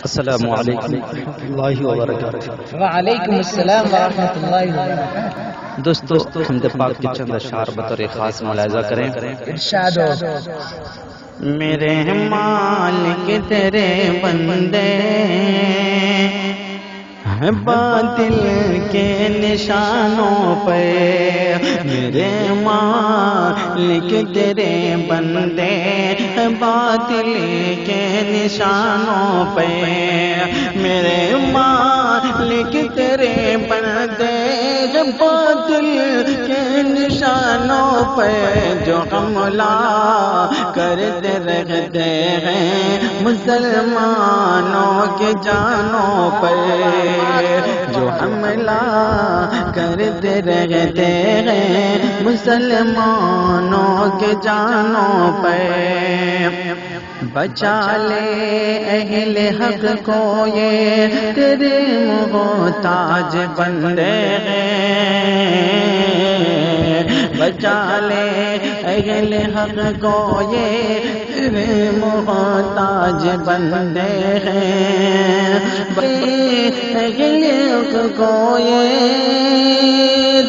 السلام علیکم ورحمۃ اللہ وبرکاتہ۔ وعلیکم السلام ورحمۃ اللہ وبرکاتہ۔ دوستو حمد پاک کے چند اشعار بطور خاص ملاحظہ کریں۔ ارشاد ہو۔ میرے مالک تیرے بندے ہیں باطل کے نشانوں پہ، میرے مالک تیرے بندے ہیں باطل کے نشانوں پہ، میرے مالک تیرے بندے ہیں باطل کے نشانوں پہ، جو حملہ کرتے رہتے ہیں مسلمانوں کے جانوں پہ، جو حملہ کرتے رہتے ہیں مسلمانوں کے جانوں پہ، بچا لے اہل حق کو یہ تیرے محتاج بندے ہیں، بچا لے اہل حق کو یہ تیرے محتاج بندے ہیں، اہل حق کو یہ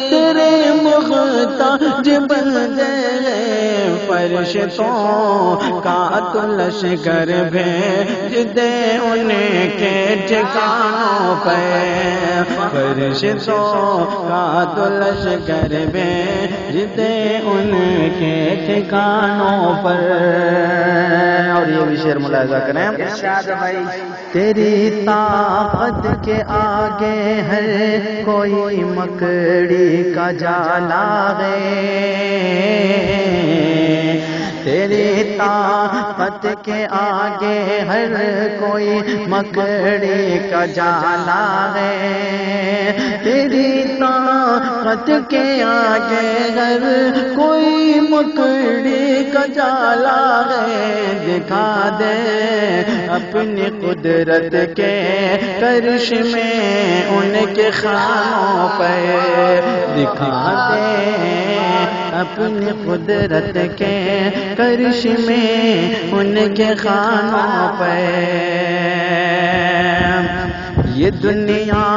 تیرے محتاج بندے ہیں، فرشتوں کا تو لشکر بھیج دے ان کے ٹھکانوں پہ، فرشتوں کا تو لشکر بھیج دے ان کے ٹھکانوں پر۔ اور یہ بھی شعر ملاحظہ کریں۔ تیری طاقت کے آگے ہر کوئی مکڑی کا جالا ہے، تیری طاقت کے آگے ہر کوئی مکڑی کا جالا ہے، تیری طاقت کے آگے ہر کوئی مکڑی کا جالا ہے، دکھا دے اپنی قدرت کے کرشمے ان کے خانوں پہ، دکھا دے اپنی قدرت کے کرشمے ان کے خانوں پہ، یہ دنیا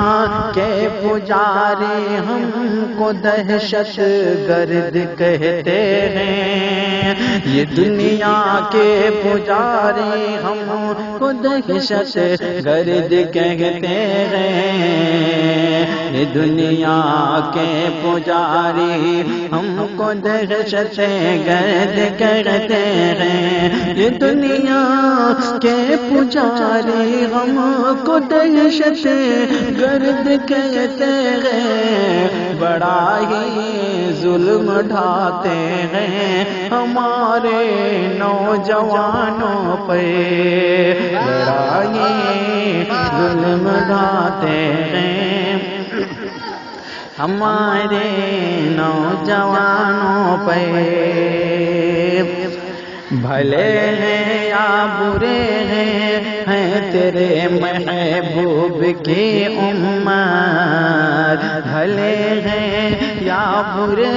کے پجاری ہم کو دہشت گرد کہتے ہیں، یہ دنیا کے پجاری ہم کو دہشت گرد کہتے ہیں، یہ دنیا کے پجاری ہم کو دہشت گرد کہتے ہیں، یہ دنیا کے پجاری ہم کو دہشت گرد کہتے ہیں، بڑا ہی ظلم ڈھاتے ہیں ہمارے نوجوانوں پہ، بڑا ہی ظلم ڈھاتے ہیں ہمارے نوجوانوں پہ، بھلے ہیں یا برے ہیں تیرے محبوب کی امت، بھلے ہیں یا برے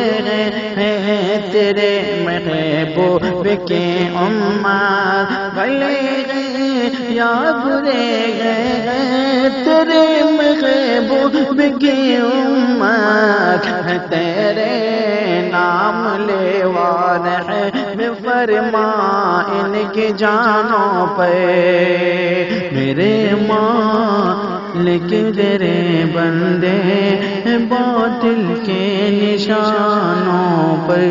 ہیں تیرے محبوب کی امت، بھلے ہیں یا برے ہیں تیرے محبوب کی امت، تیرے نام لیوان ہے فرما ان کی جانوں پہ، میرے مالک تیرے بندے باطل کے نشانوں پہ۔